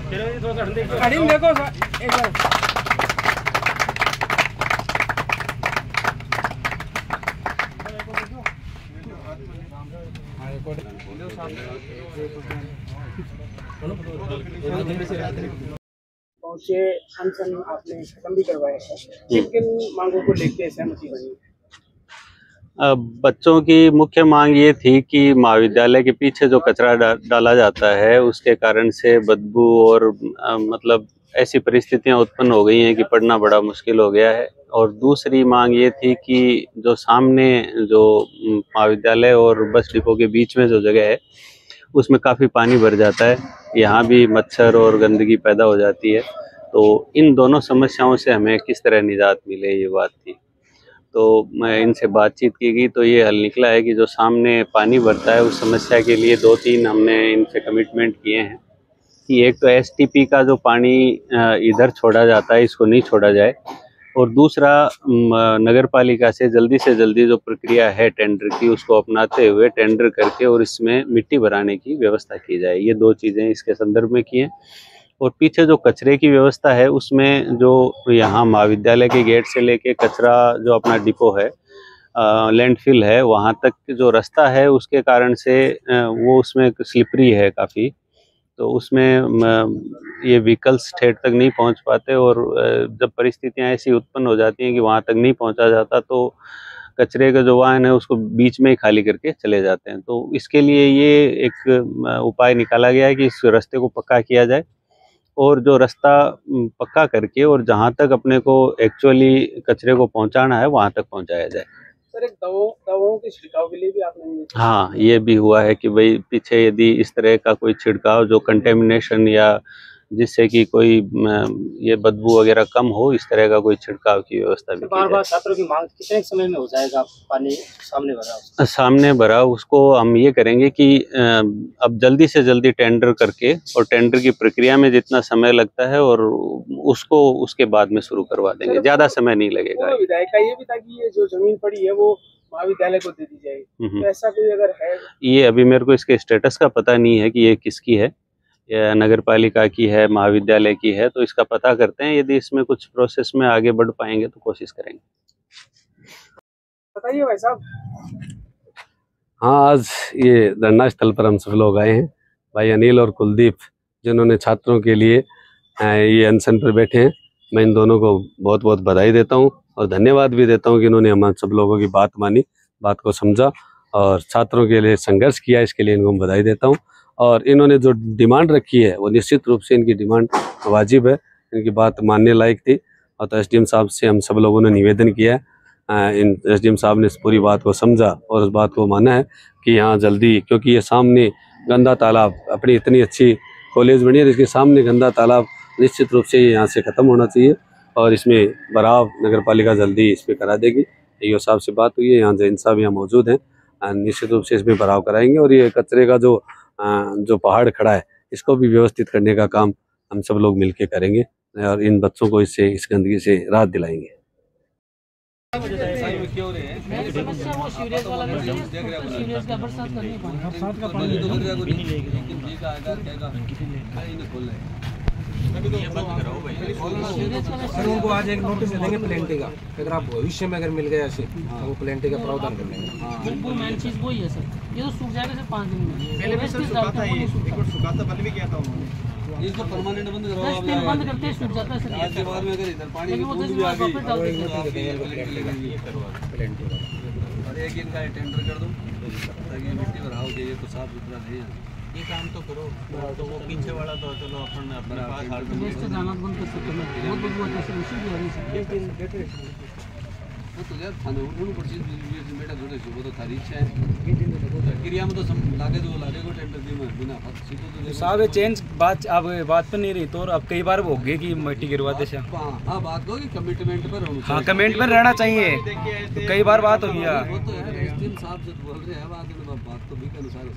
देखो एक बार पहुंचे अनशन आपने खत्म भी करवाया है, किन मांगों को लेकर सहमति बनी? बच्चों की मुख्य मांग ये थी कि महाविद्यालय के पीछे जो कचरा डाला जाता है उसके कारण से बदबू और मतलब ऐसी परिस्थितियां उत्पन्न हो गई हैं कि पढ़ना बड़ा मुश्किल हो गया है। और दूसरी मांग ये थी कि जो सामने जो महाविद्यालय और बस डिपो के बीच में जो जगह है उसमें काफ़ी पानी भर जाता है, यहाँ भी मच्छर और गंदगी पैदा हो जाती है। तो इन दोनों समस्याओं से हमें किस तरह निजात मिले, ये बात थी। तो मैं इनसे बातचीत की गई तो ये हल निकला है कि जो सामने पानी भरता है उस समस्या के लिए 2-3 हमने इनसे कमिटमेंट किए हैं कि एक तो एसटीपी का जो पानी इधर छोड़ा जाता है इसको नहीं छोड़ा जाए, और दूसरा नगर पालिका से जल्दी जो प्रक्रिया है टेंडर की उसको अपनाते हुए टेंडर करके और इसमें मिट्टी भराने की व्यवस्था की जाए। ये 2 चीज़ें इसके संदर्भ में की हैं। और पीछे जो कचरे की व्यवस्था है उसमें जो यहाँ महाविद्यालय के गेट से लेके कचरा जो अपना डिपो है, लैंडफिल है, वहाँ तक जो रास्ता है उसके कारण से वो उसमें स्लिपरी है काफ़ी, तो उसमें ये व्हीकल्स ठेठ तक नहीं पहुँच पाते। और जब परिस्थितियाँ ऐसी उत्पन्न हो जाती हैं कि वहाँ तक नहीं पहुँचा जाता तो कचरे का जो वाहन है उसको बीच में ही खाली करके चले जाते हैं। तो इसके लिए ये एक उपाय निकाला गया है कि इस रास्ते को पक्का किया जाए और जो रास्ता पक्का करके और जहाँ तक अपने को एक्चुअली कचरे को पहुँचाना है वहाँ तक पहुँचाया जाए। सर, एक दवाओं के छिड़काव के लिए भी आपने? हाँ, ये भी हुआ है कि भाई पीछे यदि इस तरह का कोई छिड़काव जो कंटेमिनेशन या जिससे कि कोई ये बदबू वगैरह कम हो, इस तरह का कोई छिड़काव की व्यवस्था भी की जाए। बार-बार छात्रों की मांग कितने समय में हो जाएगा पानी सामने भरा? उसको हम ये करेंगे कि अब जल्दी से जल्दी टेंडर करके और टेंडर की प्रक्रिया में जितना समय लगता है और उसको उसके बाद में शुरू करवा देंगे, ज़्यादा समय नहीं लगेगा। विधायक का ये भी था कि ये जो जमीन पड़ी है वो महाविद्यालय को दे दी जाएगी, तो ऐसा कोई अगर है? ये अभी मेरे को इसके स्टेटस का पता नहीं है कि ये किसकी है, या नगर पालिका की है, महाविद्यालय की है, तो इसका पता करते हैं। यदि इसमें कुछ प्रोसेस में आगे बढ़ पाएंगे तो कोशिश करेंगे। बताइए भाई साहब। हाँ, आज ये धरना स्थल पर हम सब लोग आए हैं, भाई अनिल और कुलदीप जिन्होंने छात्रों के लिए ये अनशन पर बैठे हैं। मैं इन दोनों को बहुत बहुत बधाई देता हूँ और धन्यवाद भी देता हूँ कि इन्होंने हम सब लोगों की बात मानी, बात को समझा और छात्रों के लिए संघर्ष किया, इसके लिए इनको बधाई देता हूँ। और इन्होंने जो डिमांड रखी है वो निश्चित रूप से इनकी डिमांड वाजिब है, इनकी बात मानने लायक थी। और तो एसडीएम साहब से हम सब लोगों ने निवेदन किया है, इन एसडीएम साहब ने इस पूरी बात को समझा और उस बात को माना है कि यहाँ जल्दी, क्योंकि ये सामने गंदा तालाब, अपनी इतनी अच्छी कॉलेज बनी है, इसके सामने गंदा तालाब निश्चित रूप से यहाँ से ख़त्म होना चाहिए और इसमें भराव नगर पालिका जल्दी इस पर करा देगी। ईओ साहब से बात हुई है, यहाँ जैन साहब यहाँ मौजूद हैं, निश्चित रूप से इसमें भराव कराएंगे और ये कचरे का जो पहाड़ खड़ा है इसको भी व्यवस्थित करने का काम हम सब लोग मिलकर करेंगे और इन बच्चों को इससे, इस गंदगी से राहत दिलाएंगे। उनको आज एक नोटिस देंगे प्लेंटी का, अगर आप भविष्य में अगर मिल गया ऐसे वो प्लेंटी का प्रावधान कर लेंगे। वो मेन चीज वही है सर, ये तो सूख जाएगा सर 5 दिन में। पहले भी सर सुखाता है, एक बार सुखाता बंद भी किया था उन्होंने, इसको परमानेंट बंद करवाओ, आप बंद करते सूख जाता है सर। आज के बाद में अगर इधर पानी की बूंद भी आ गई तो एक प्लेंटी और एक इनका टेंडर कर दो ताकि मिट्टी भराव दे, तो साफ सुथरा नहीं है। ये काम तो करो, तो वो पीछे वाला तो चलो अपन अपने पास हाल में इससे जाना बंद कर सकते हैं। बहुत बहुत ऐसे इशू भी आ रही है। एक दिन बैठे वो तो यार थाने उन्होंने पर्ची मेरा जोड़े वो तो थारी इच्छा है एक दिन देखो क्रिया में तो सब लागे जो लागे को टेंडर दी में बिना सीधो तो साहब चेंज बात अब बात पर नहीं रही तो अब कई बार हो गई कि मिट्टी गिरवा दे। हां बात हो कि कमिटमेंट पर होना, हां कमिटमेंट पर रहना चाहिए, तो कई बार बात हो गया वो तो यार एसडीएम साहब से बोल रहे हैं बात तो भी के अनुसार है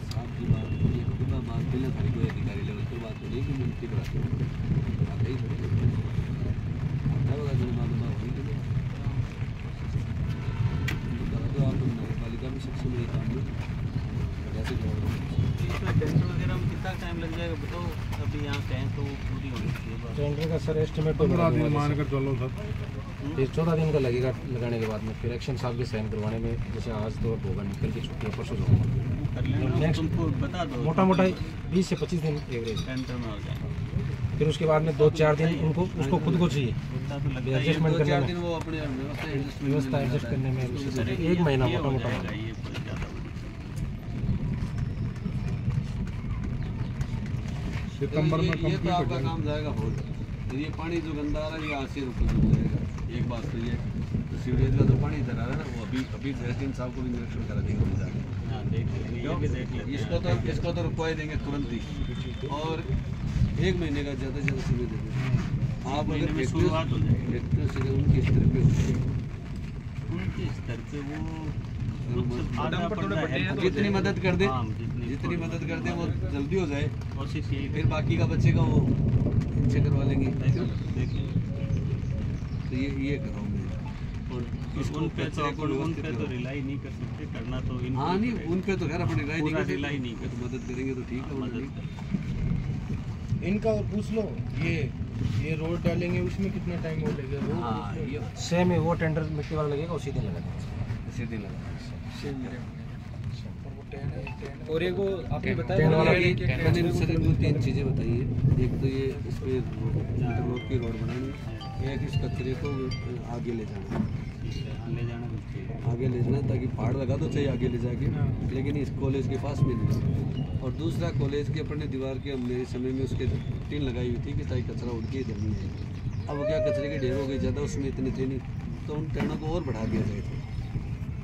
साहब की बात बिना थारी कोई अधिकारी लेवल पर बात हो रही कि मिट्टी भरा आगे ही पालिका भी सक्षम है काम में जैसे टाइम लग जाएगा बताओ? अभी यहाँ कहें तो पूरी होनी चाहिए बात। टेंडर का सर एस्टिमेट 15 दिन मान कर चलो सर, फिर 14 दिन का लगेगा लगाने के बाद में, फिर एक्शन साहब के साइन करवाने में, जैसे आज तो होगा नहीं, कल की छुट्टी है, परसों जाऊँगा। नेक्स्ट तुमको बता दो मोटा मोटा 20 से 25 दिन एवरेज टेंडर में हो जाएगा। फिर उसके बाद में 2-4 दिन उनको उसको खुद को चाहिए उतना तो लगता है एडजस्टमेंट करने में, वो अपने व्यवस्था एडजस्ट करने में 1 महीना मोटा मोटा। ये कोई ज़्यादा सितंबर में ये तो आपका काम जाएगा हो जाएगा। ये पानी जो गंदा आ रहा है ये आज से रुक जाएगा। एक बात तो ये तो सीवरेज का जो पानी इधर आ रहा है ना, वो अभी जैसिन साहब को भी निरीक्षण करा देंगे हम जाके। हाँ देख लेंगे, ये भी देख लेंगे। इसको तो रुकवा ही देंगे तुरंत ही, और 1 महीने का ज़्यादा से ज़्यादा समय देंगे। आप अगर शुरुआत हो जाएगी हेक्टर से उनके स्तर पे उनके स्तर पे वो जितनी मदद कर दे, जितनी मदद कर दे वो जल्दी हो जाए, कोशिश यही फिर बाकी का बच्चे का वो इनसे करवा लेंगे। देखिए तो ये कराऊंगे। और उन पे तो रिलाई नहीं कर सकते, करना तो इन हाँ नहीं, उन पे तो खैर अपनी रिलाई नहीं कर सकते, रिलाई नहीं कर मदद करेंगे तो ठीक है। मदद इनका और पूछ लो, ये रोड डालेंगे उसमें कितना टाइम हो लगेगा? हाँ ये सेम है, वो टेंडर मिट्टी वाला लगेगा उसी दिन लगा देंगे। इसी दिन लगा। और एक वो आपने मैंने बताया सर 2-3 चीज़ें बताई है। एक तो ये इस पर इंटरलॉक की रोड बनानी, एक इस कचरे को आगे ले जाना, आगे ले जाना ताकि पहाड़ लगा तो चाहिए आगे ले जाके, लेकिन इस कॉलेज के पास में नहीं। और दूसरा कॉलेज के अपने दीवार के मेरे समय में उसके टीन लगाई हुई थी कि ताकि कचरा उड़ के इधर नहीं आए। अब क्या कचरे के ढेर हो गए ज़्यादा, उसमें इतने थे नहीं, तो उन टैंडों को और बढ़ा दिया जाए।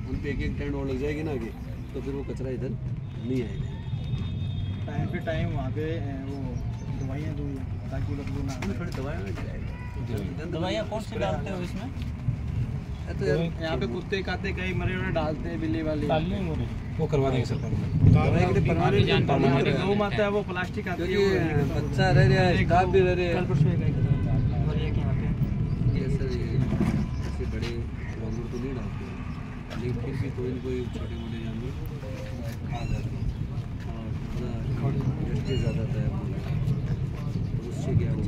उन पे एक टैंड और लग जाएगी ना आगे, तो फिर वो कचरा इधर नहीं आएगा। टाइम पे टाइम वहाँ पे वो दवाइयाँ दो ताकि बदबू ना आए। दवाइयाँ दवाइयाँ कौन सी डालते हो इसमें? तो यहाँ पे कुत्ते काते कई मरे हुए डालते हैं, बिल्ली वाली वो करवा देंगे सर। गौ माता है वो प्लास्टिक आती है, बच्चा रह रहा है, स्टाफ भी रह रहे हैं। और एक यहाँ पे ये सर ऐसे बड़े जानवर तो नहीं डालते हैं, लेकिन फिर भी कोई न कोई छोटे मोटे जानवर आ जाते हैं और थोड़ा ज़्यादा तय तो उससे क्या होगा।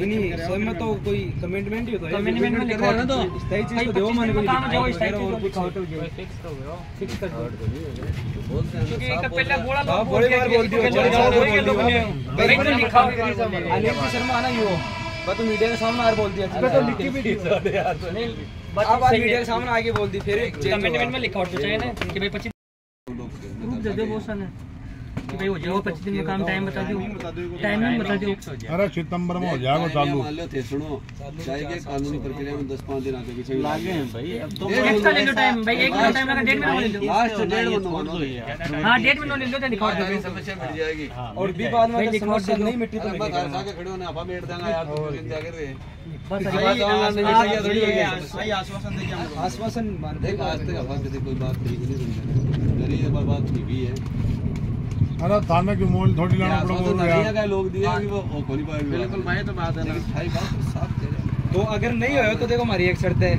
नहीं सर में तो कोई कमिटमेंट ही होता है, कमिटमेंट में लिखा है ना, तो सही चीज तो देवो माने को फिक्स तो हो फिक्स कर दो, क्योंकि एक पहले बोला लोग बोल दिया भाई तो लिखा है अनिल शर्मा आना ही हो, बस तो मीडिया के सामने आकर बोल दिया, तो लिखी भी दी यार, नहीं अब मीडिया के सामने आके बोल दी, फिर कमिटमेंट में लिखा होना चाहिए ना कि भाई 25 ग्रुप दे दो बोसन है कि भाई हो जाओ 25 दिन में काम, टाइम बता दो, टाइम बता दो। अरे सितंबर में हो जाएगा चालू। मान लो थे सुनो चाहिए कानूनी प्रक्रिया में 10-5 दिन आगे पीछे लागे हैं भाई, अब तो एक्स्ट्रा ले लो टाइम भाई, एक टाइम लगा 1.5 महीना ले लो, लास्ट 1.5 महीना हां 1.5 महीना ले लो तो दिखा दो, समस्या मिट जाएगी। और भी बाद में समस्या नहीं मिट्टी तो मैं घर जाके खड़े होने आपा बैठ जाएगा यार, तो दिन जाकर रे बस सही आश्वासन देके हम आश्वासन मान देख आज तक आपा कभी कोई बात नहीं समझा, गरीब बात की भी है। अरे थाने की मोल थोड़ी लाना पड़ेगा नदिया का लोग दिए कि वो खोली पाए बिल्कुल भाई तो बात है ना, भाई बात तो साफ कह रहे। तो अगर नहीं होयो तो देखो हमारी एक शर्त है,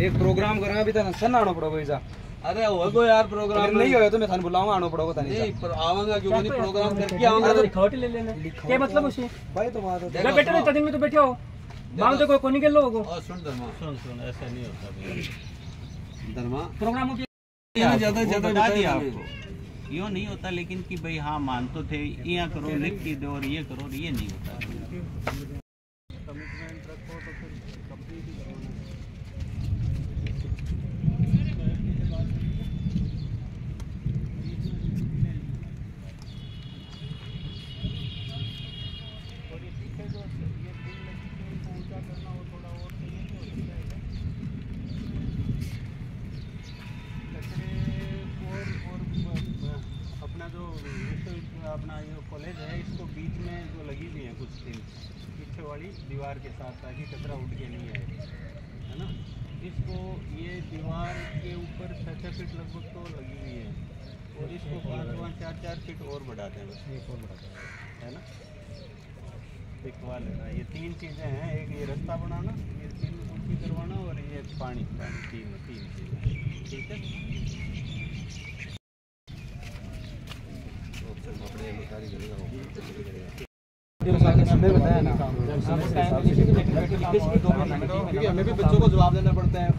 एक प्रोग्राम करेंगे अभी तक सन आना पड़ेगा ऐसा, अरे होगो यार प्रोग्राम अगर नहीं होयो तो मैं थाने बुलाऊंगा, आना पड़ेगा थाने नहीं पर आवांगा क्यों नहीं, प्रोग्राम करके आऊंगा तो रिकॉर्ड ले लेना, क्या मतलब उसे भाई तो बात है बैठे नहीं दिन में तो बैठे हो मांग तो कोई नहीं के लोगों और सुन धर्मा ऐसा नहीं होता धर्मा प्रोग्राम को ज्यादा बता दिया आपको, यूँ नहीं होता, लेकिन कि भाई हाँ मान तो थे, यहाँ करो लिख के दो और ये करो, और ये नहीं होता। कमिटमेंट रखो तो फिर कंप्लीट ही और ये पीछे जो ये पिन लगी थी ऊंचा करना वो थोड़ा और चाहिए तो हो जाएगा। अपना जो अपना ये कॉलेज है इसको बीच में जो लगी हुई है कुछ दिन पीछे वाली दीवार के साथ, ताकि कचरा उठ के नहीं आए, है ना। इसको ये दीवार के ऊपर 6 फीट लगभग तो लगी हुई है, और इसको 5-5, 4-4 फीट और बढ़ाते हैं, बस एक और बढ़ाते हैं, है ना। दिखवा लेना, ये 3 चीज़ें हैं, एक ये रास्ता बनाना, ये 3 ऊँची करवाना, और पानी तीन ठीक है। समय बताया ना, क्योंकि हमें भी बच्चों को जवाब देना पड़ता है।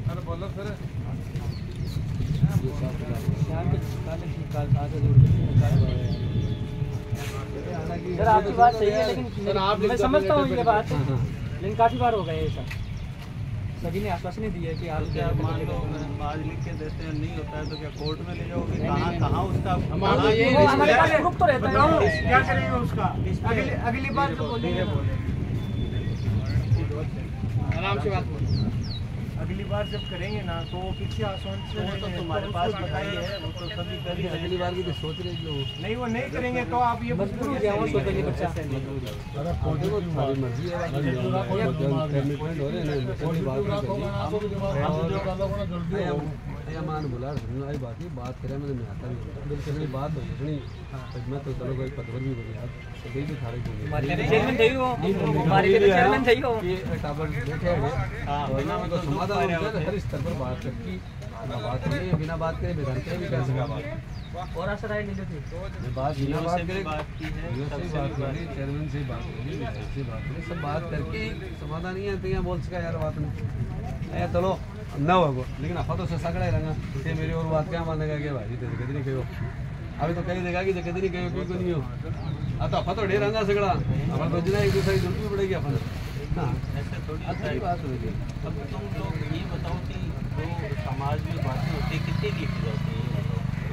अरे बोलो सर सर आपकी बात सही है, लेकिन मैं समझता हूँ ये बात, लेकिन काफ़ी बार हो गया ये सर। सभी ने आश्वासन दिया है कि आप क्या मान लो आज लिख के देते हैं, नहीं होता है तो क्या कोर्ट में ले जाओगे? कहाँ उसका हमारे पास प्रूफ तो रहता है। क्या करेंगे उसका? अगली बार तो बोलेंगे, आराम से बात करो। अगली बार जब करेंगे ना तो वो पीछे आसान से वो तो तुम्हारे पास बताई है, वो तो सभी कर ही अगली बार की तो सोच रहे जो नहीं, वो नहीं करेंगे तो आप ये मजबूर हो गया वो तो पहले बच्चा। अरे देखो तुम्हारी मर्जी है, कमिटमेंट हो रहे हैं, कोई बात नहीं मान बोला आई बात नहीं, बात करें मैंने मैं आता नहीं बिल्कुल नहीं बात हो नहीं। मैं तो चलो कोई पतवर भी बोली यार तो गई भी थारे को चेयरमैन थे हो, हमारे के चेयरमैन थे हो। ये टावर बैठे हैं और तो समाधान हो जाए हर स्तर पर बात करके बात करिए, बिना बात करे विधान करे भी कैसे बात और असर आए नहीं थी बात बिना बात करे बात की है, बात करी, चेयरमैन से बात करी, विधायक से बात करी, सब बात करके समाधान नहीं है तो यहाँ बोल सका यार बात नहीं चलो न होगो, लेकिन आप तो से सगड़ा रंगा कि मेरी और बात क्या मानेगा कि भाई तेरे कितनी कहो अभी तो कहीं देगा कि कितनी कहो कोई नहीं हो तो आप तो ढेर रंगा सगड़ा हमारे तो जिना एक दूसरे की जरूरत भी पड़ेगी अपन। हाँ ऐसे थोड़ी अच्छी बात होगी। अब तुम लोग ये बताओ कि जो समाज में बातें होती है कितने की जाती है,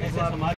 ऐसे समाज